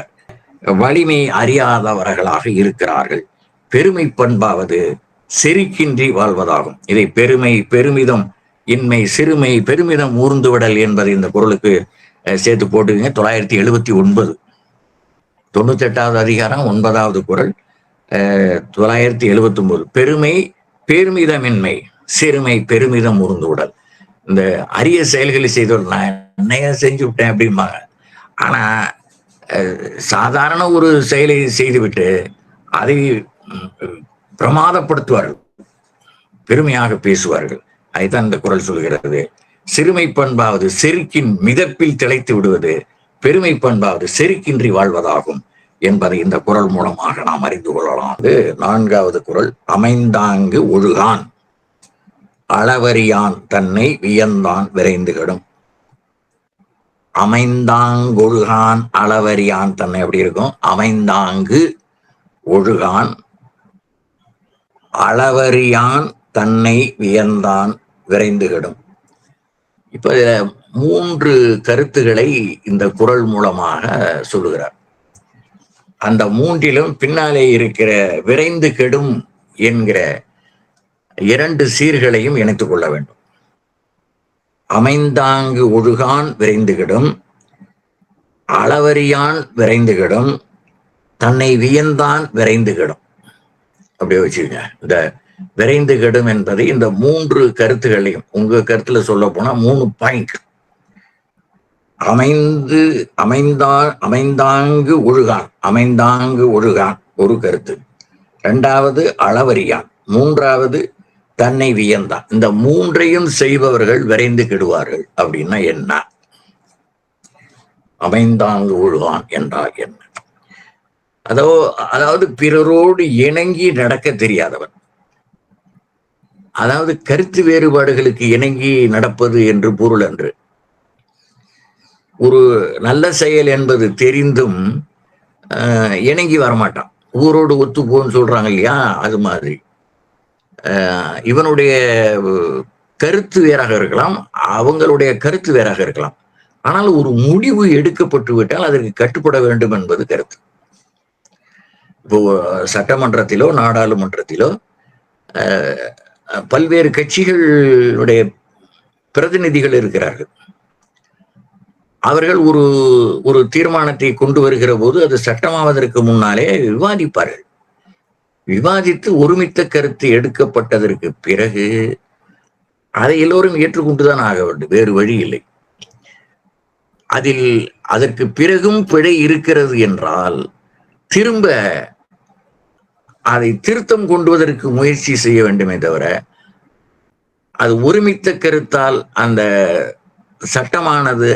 வலிமை அறியாதவர்களாக இருக்கிறார்கள். பெருமை பண்பாவது செருக்கின்றி வாழ்வதாகும். இதை பெருமிதம் இன்மை சிறுமை பெருமிதம் ஊர்ந்து விடல் என்பதை இந்த குறளுக்கு சேர்த்து போட்டுங்க. 979 98வது அதிகாரம் 9வது குறள் 979. பெருமை பெருமிதமின்மை சிறுமை பெருமிதம் ஊர்ந்து விடல். இந்த அரிய செயல்களை செய்தவர்கள் நான் என்னைய செஞ்சு விட்டேன் அப்படிம்பாங்க. ஆனா சாதாரண ஒரு செயலை செய்துவிட்டு அதை பிரமாதப்படுத்துவார்கள், பெருமையாக பேசுவார்கள். அதைத்தான் இந்த குறள் சொல்கிறது. சிறுமை பண்பாவது செருக்கின் மிதப்பில் திளைத்து விடுவது, பெருமை பண்பாவது செருக்கின்றி வாழ்வதாகும் என்பதை இந்த குறள் மூலமாக நாம் அறிந்து கொள்ளலாம். 4வது குறள், அமைந்தாங்கு ஒழுகான் அளவறியான் தன்னை வியந்தான் விரைந்து கெடும். அமைந்தாங்கொழுகான் அளவறியான் தன்னை எப்படி இருக்கும்? அமைந்தாங்கு ஒழுகான் அளவறியான் தன்னை வியந்தான் விரைந்து கெடும். இப்ப 3 கருத்துக்களை இந்த குறள் மூலமாக சொல்லுகிறார். அந்த 3லும் பின்னாலே இருக்கிற விரைந்து கெடும் என்கிற 2 சீர்களையும் இணைத்துக் கொள்ள வேண்டும். அமைந்தாங்கு ஒழுகான் விரைந்து கெடும், அளவறியான் விரைந்து கெடும், தன்னை வியந்தான் விரைந்து கெடும். அப்படியே வச்சுக்கோங்க. இந்த விரைந்து கெடும் என்பதை இந்த 3 கருத்துகளையும், உங்க கருத்துல சொல்ல போனா 3 பாயிண்ட். அமைந்தாங்கு ஒழுகான், அமைந்தாங்கு ஒழுகான் ஒரு கருத்து. 2வது அளவறியான், 3வது தன்னை வியந்தான். இந்த 3ஐயும் செய்பவர்கள் விரைந்து கெடுவார்கள். அப்படின்னா என்ன? அமைந்தாங்கு ஒழுகான் என்றால் என்ன? அதாவது பிறரோடு இணங்கி நடக்க தெரியாதவன், அதாவது கருத்து வேறுபாடுகளுக்கு இணங்கி நடப்பது என்று பொருள் அன்று. ஒரு நல்ல செயல் என்பது தெரிந்தும் இணங்கி வரமாட்டான். ஊரோடு ஒத்துப்போன்னு சொல்றாங்க இல்லையா, அது மாதிரி இவனுடைய கருத்து வேறாக இருக்கலாம், அவங்களுடைய கருத்து வேறாக இருக்கலாம். ஆனால் ஒரு முடிவு எடுக்கப்பட்டு விட்டால் அதற்கு கட்டுப்பட வேண்டும் என்பது கருத்து. இப்போ சட்டமன்றத்திலோ நாடாளுமன்றத்திலோ பல்வேறு கட்சிகளுடைய பிரதிநிதிகள் இருக்கிறார்கள். அவர்கள் ஒரு தீர்மானத்தை கொண்டு வருகிற போது அது சட்டமாவதற்கு முன்னாலே விவாதிப்பார்கள். விவாதித்து ஒருமித்த கருத்து எடுக்கப்பட்டதற்கு பிறகு அதை எல்லோரும் ஏற்றுக்கொண்டுதான் ஆக வேண்டும், வேறு வழி இல்லை. அதற்கு பிறகும் பிழை இருக்கிறது என்றால் திரும்ப அதை திருத்தம் கொண்டுவதற்கு முயற்சி செய்ய வேண்டுமே தவிர, அது ஒருமித்த கருத்தால் அந்த சட்டமானது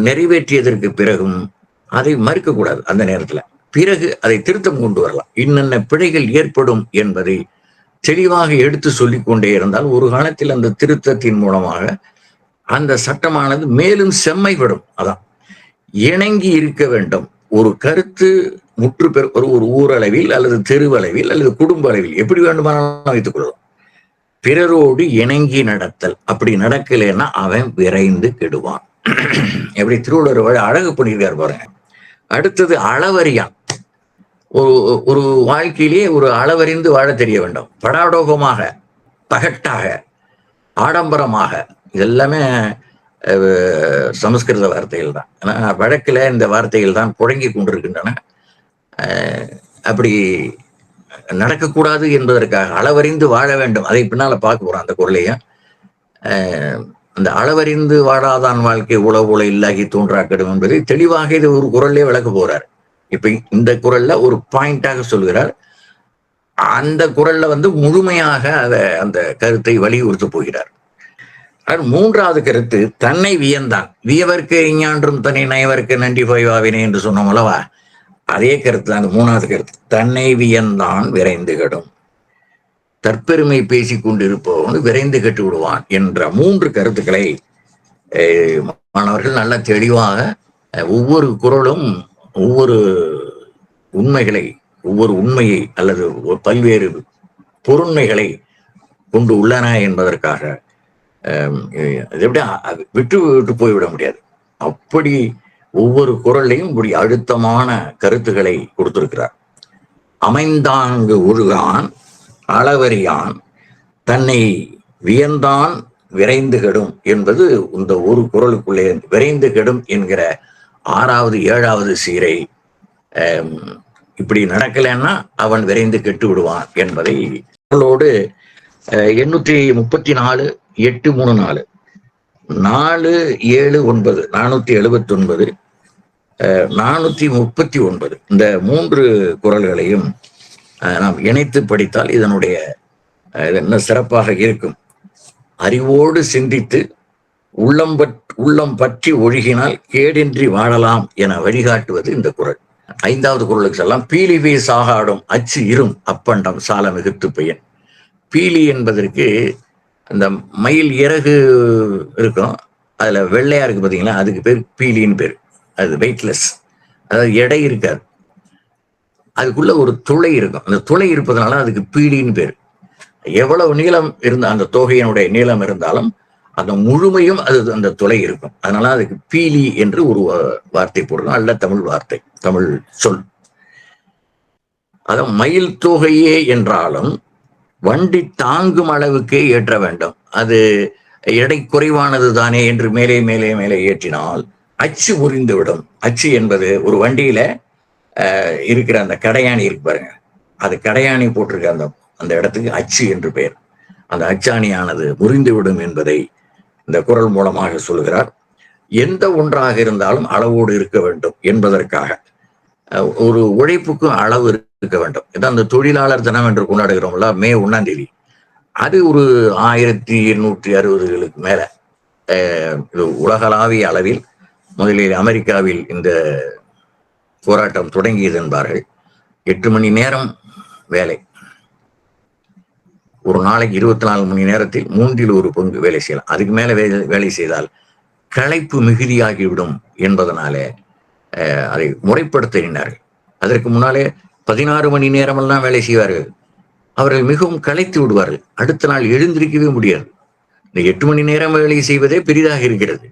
நிறைவேற்றியதற்கு பிறகும் அதை மறுக்கக்கூடாது. அந்த நேரத்தில் பிறகு அதை திருத்தம் கொண்டு வரலாம். இன்னென்ன பிழைகள் ஏற்படும் என்பதை தெளிவாக எடுத்து சொல்லிக் கொண்டே இருந்தால் ஒரு காலத்தில் அந்த திருத்தத்தின் மூலமாக அந்த சட்டமானது மேலும் செம்மைப்படும். அதான் இணங்கி இருக்க வேண்டும். ஒரு கருத்து முற்று பெற ஒரு ஊரளவில் அல்லது தெருவளவில் அல்லது குடும்ப அளவில் எப்படி வேண்டுமானாலும் வைத்துக் கொள்ளலாம். பிறரோடு இணங்கி நடத்தல். அப்படி நடக்கலைன்னா அவன் விரைந்து கெடுவான். எப்படி திருவள்ளுவர் அழகு பண்ணியிருக்காரு பாருங்க. அடுத்தது அளவறியான். ஒரு வாழ்க்கையிலேயே ஒரு அளவறிந்து வாழ தெரிய வேண்டும். படாடோகமாக, பகட்டாக, ஆடம்பரமாக, இதெல்லாமே சமஸ்கிருத வார்த்தைகள் தான். ஏன்னா வழக்கில் இந்த வார்த்தைகள் தான் புழங்கி கொண்டிருக்கின்றன. அப்படி நடக்கக்கூடாது என்பதற்காக அளவறிந்து வாழ வேண்டும். அதை பின்னால பார்க்க போறோம் அந்த குறளையும். அந்த அளவறிந்து வாழாதான் வாழ்க்கை உளவுல இல்லாகி தோன்றாக்கடும் என்பதை தெளிவாக இது ஒரு குறள்லயே விளக்க போறார். இப்ப இந்த குறள்ல ஒரு பாயிண்டாக சொல்கிறார். அந்த குறள்ல முழுமையாக அந்த கருத்தை வலியுறுத்த போகிறார். 3வது கருத்து தன்னை வியந்தான். வியவர்க்கு இஞ்ஞான்றும் தன்னை நயவர்க்கு நன்றி போய்வாவினே என்று சொன்னோம் அல்லவா, அதே கருத்து தான் 3வது கருத்து. தன்னை வியந்தான் விரைந்து கெடும். தற்பெருமை பேசிக் கொண்டிருப்பவன் விரைந்து கெட்டு விடுவான் என்ற 3 கருத்துக்களை மாணவர்கள் நல்ல தெளிவாக ஒவ்வொரு குறளும் ஒவ்வொரு உண்மையை அல்லது பல்வேறு பொருண்மைகளை கொண்டு உள்ளன என்பதற்காக விட்டு போய்விட முடியாது. அப்படி ஒவ்வொரு குறளையும் இப்படி அழுத்தமான கருத்துக்களை கொடுத்திருக்கிறார். அமைந்தாங்கு ஒழுகான், அளவறியான், தன்னை வியந்தான் விரைந்து கெடும் என்பது இந்த ஒரு குறளுக்குள்ளே விரைந்து கெடும் என்கிற 6வது 7வது சீரை இப்படி நடக்கலைன்னா அவன் விரைந்து கெட்டு விடுவான் என்பதை குறளோடு 834 834 479 479 439 இந்த 3 குறள்களையும் நாம் இணைத்து படித்தால் இதனுடைய என்ன சிறப்பாக இருக்கும். அறிவோடு சிந்தித்து உள்ளம் பற்றி ஒழுகினால் கேடின்றி வாழலாம் என வழிகாட்டுவது இந்த குறள். 5வது குறளுக்கு செல்லாம். பீலிவே சாகாடும் அச்சு இரும் அப்பண்டம் சால மிகுத்து பெயன். பீலி என்பதற்கு அந்த மயில் இறகு இருக்கும், அதுல வெள்ளையா இருக்கு பாத்தீங்களா, அதுக்கு பேர் பீலின்னு பேர். அது வெயிட்லெஸ், அதாவது எடை இருக்காது. அதுக்குள்ள ஒரு துளை இருக்கும், அந்த துளை இருப்பதனால அதுக்கு பீலின்னு பேர். எவ்வளவு நீளம் இருந்த அந்த தோகையினுடைய நீளம் இருந்தாலும் அந்த முழுமையும் அது அந்த துளை இருக்கும். அதனால அதுக்கு பீலி என்று ஒரு வார்த்தை போடுறோம். நல்ல தமிழ் வார்த்தை, தமிழ் சொல். அதான் மயில் தோகையே என்றாலும் வண்டி தாங்கும் அளவுக்கே ஏற்ற வேண்டும். அது எடை குறைவானது தானே என்று மேலே மேலே மேலே ஏற்றினால் அச்சு முறிந்துவிடும். அச்சு என்பது ஒரு வண்டியில இருக்கிற அந்த கடையாணி இருக்கு பாருங்க, அது கடையாணி போட்டிருக்க அந்த அந்த இடத்துக்கு அச்சு என்று பெயர். அந்த அச்சாணியானது முறிந்துவிடும் என்பதை இந்த குறள் மூலமாக சொல்கிறார். எந்த ஒன்றாக இருந்தாலும் அளவோடு இருக்க வேண்டும் என்பதற்காக ஒரு உழைப்புக்கும் அளவு இருக்க வேண்டும். இதான் அந்த தொழிலாளர் தினம் என்று கொண்டாடுகிறோம்ல, மே 1ஆம் தேதி. அது ஒரு 1860களுக்கு மேல இது உலகளாவிய அளவில் முதலில் அமெரிக்காவில் இந்த போராட்டம் தொடங்கியது என்பார்கள். 8 மணி நேரம் வேலை, ஒரு நாளைக்கு 24 மணி நேரத்தில் 1/3 வேலை செய்யலாம். அதுக்கு மேல வேலை செய்தால் களைப்பு மிகுதியாகிவிடும் என்பதனாலே அதை முறைப்படுத்த எண்ணினார்கள். அதற்கு முன்னாலே 16 மணி நேரம் எல்லாம் வேலை செய்வார்கள். அவர்கள் மிகவும் களைத்து விடுவார்கள். அடுத்த நாள் எழுந்திருக்கவே முடியாது. இந்த 8 மணி நேரம் வேலை செய்வதே பெரிதாக இருக்கிறது.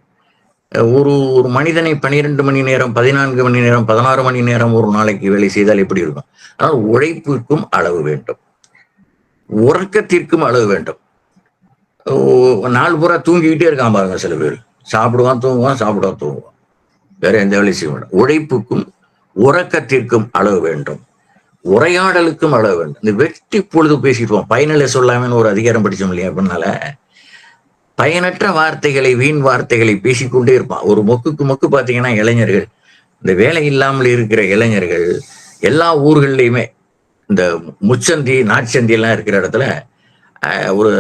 ஒரு ஒரு மனிதனை 12 மணி நேரம், 14 மணி நேரம், 16 மணி நேரம் ஒரு நாளைக்கு வேலை செய்தால் எப்படி இருக்கும்? ஆனால் உழைப்பிற்கும் அளவு வேண்டும், உறக்கத்திற்கும் அளவு வேண்டும். நாள் பூரா தூங்கிக்கிட்டே இருக்கான் பாருங்க சில பேர். சாப்பிடுவான் தூங்குவான், சாப்பிடுவான் தூங்குவான், வேற எந்த வேலையும் செய்ய வேண்டாம். உழைப்புக்கும் உறக்கத்திற்கும் அளவு வேண்டும், உரையாடலுக்கும் அளவு வேண்டும். இந்த வெட்டி பொழுது பேசிடுவோம், பயனில்லை சொல்லாமன்னு ஒரு அதிகாரம் படிச்சோம் இல்லையா? அப்படின்னால பயனற்ற வார்த்தைகளை, வீண் வார்த்தைகளை பேசிக்கொண்டே இருப்பான். ஒரு மொக்கு பார்த்தீங்கன்னா இளைஞர்கள், இந்த வேலை இல்லாமல் இருக்கிற இளைஞர்கள் எல்லா ஊர்கள்லையுமே இந்த முச்சந்தி நாட்சந்தி எல்லாம் இருக்கிற இடத்துல ஒரு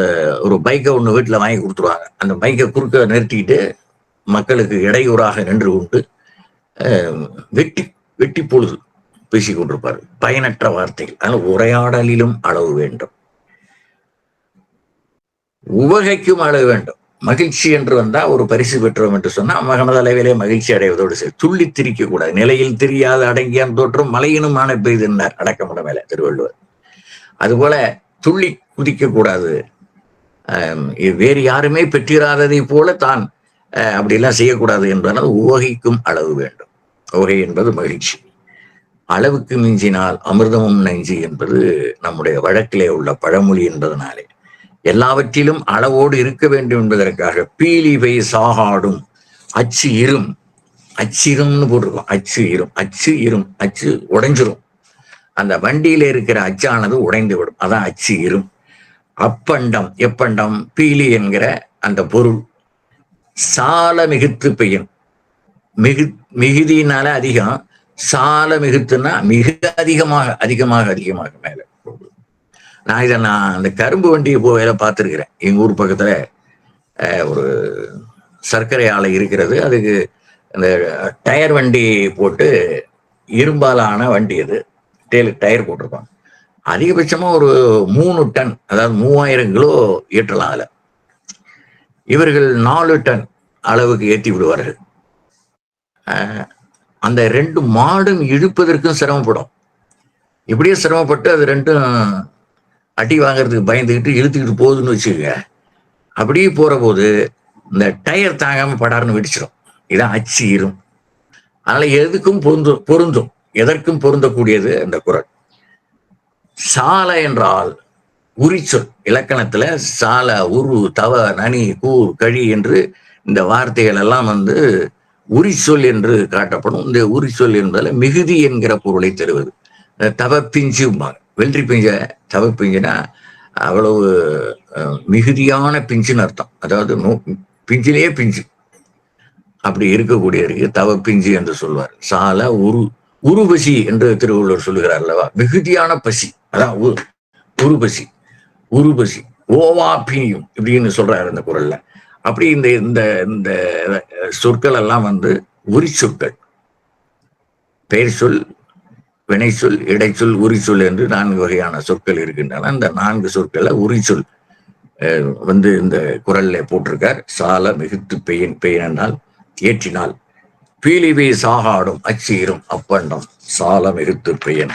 ஒரு பைக்கை ஒன்று வீட்டில் வாங்கி கொடுத்துருவாங்க. அந்த பைக்கை குறுக்க நிறுத்திக்கிட்டு மக்களுக்கு இடையூறாக நின்று கொண்டு வெட்டி வெட்டி பொழுது பேசிக் கொண்டிருப்பார், பயனற்ற வார்த்தைகள். அதனால உரையாடலிலும் அளவு வேண்டும், உவகைக்கும் அளவு வேண்டும். மகிழ்ச்சி என்று வந்தா ஒரு பரிசு பெற்றோம் என்று சொன்னா மகனதளவிலே மகிழ்ச்சி அடைவதோடு சரி, துள்ளி திரிக்க கூடாது. நிலையில் தெரியாத அடங்கியான் தோற்றம் மலையினும் ஆன பெய்துன்னார் அடக்கமுட மேல திருவள்ளுவர். அதுபோல துள்ளி குதிக்க கூடாது. வேறு யாருமே பெற்றிராததை போல தான் அப்படிலாம் செய்யக்கூடாது என்பதனால் உவகைக்கும் அளவு வேண்டும். உவகை என்பது மகிழ்ச்சி. அளவுக்கு மிஞ்சினால் அமிர்தமும் நஞ்சு என்பது நம்முடைய வழக்கிலே உள்ள பழமொழி என்பதனாலே எல்லாவற்றிலும் அளவோடு இருக்க வேண்டும் என்பதற்காக பீலிவை சாகாடும் அச்சு இரும், அச்சிரும்னு போட்டிருக்கோம். அச்சு இரும், அச்சு இரும், அச்சு உடைஞ்சிரும். அந்த வண்டியில இருக்கிற அச்சானது உடைந்து விடும், அதான் அச்சு இரும். அப்பண்டம், எப்பண்டம், பீலி என்கிற அந்த பொருள் சால மிகுத்து பெய்யும். மிகுதினால அதிகம், சால மிகுத்துன்னா மிக அதிகமாக அதிகமாக அதிகமாக மேல. நான் அந்த கரும்பு வண்டியை போவேல பார்த்துருக்கிறேன். எங்க ஊர் பக்கத்துல ஒரு சர்க்கரை ஆலை இருக்கிறது. அதுக்கு அந்த டயர் வண்டி போட்டு, இரும்பாலான வண்டி அது, டயர் போட்டிருப்பாங்க. அதிகபட்சமா ஒரு 3 டன், அதாவது 3000 கிலோ ஏற்றலாம். அதுல இவர்கள் 4 டன் அளவுக்கு ஏற்றி விடுவார்கள். அந்த 2 மாடும் இழுப்பதற்கும் சிரமப்படும். இப்படியே சிரமப்பட்டு அது 2ம் அடி வாங்கறதுக்கு பயந்துக்கிட்டு இழுத்துக்கிட்டு போகுதுன்னு வச்சுக்கோங்க. அப்படியே போற போது இந்த டயர் தாங்காம படார்னு வெடிச்சிடும். இதான் அச்சு இரும். அதனால எதுக்கும் பொருந்தும், எதற்கும் பொருந்தக்கூடியது அந்த குறள். சால என்றால் உரிச்சொல். இலக்கணத்துல சால, உரு, தவ, நனி, கூர், கழி என்று இந்த வார்த்தைகள் எல்லாம் உரிச்சொல் என்று காட்டப்படும். இந்த உரிச்சொல் என்பதில் மிகுதி என்கிற பொருளை தருவது. தவ பிஞ்சு, வெள்ளரி பிஞ்ச தவ பிஞ்சுனா அவ்வளவு மிகுதியான பிஞ்சுன்னு அர்த்தம். அதாவது பிஞ்சிலேயே பிஞ்சு அப்படி இருக்கக்கூடியவருக்கு தவ பிஞ்சு என்று சொல்வார். சால உருபசி என்று திருவள்ளுவர் சொல்லுகிறார் அல்லவா? மிகுதியான பசி, அதான் உருபசி. உருபசி ஓவா பிணியும் இப்படின்னு சொல்றாரு இந்த குறள்ல. அப்படி இந்த இந்த இந்த சொற்கள் எல்லாம் உரி சொற்கள். பெயர் சொல், வினை சொல், இடைச்சொல், உரிச்சொல் என்று 4 வகையான சொற்கள் இருக்கின்றன. அந்த 4 சொற்களை உரிச்சொல் இந்த குறள்ல போட்டிருக்கார். சால மிகுத்து பெயினால் ஏற்றினால் பீலிவை சாகாடும் அச்சீரும் அப்பண்டம் சால மிகுத்து பெயன்.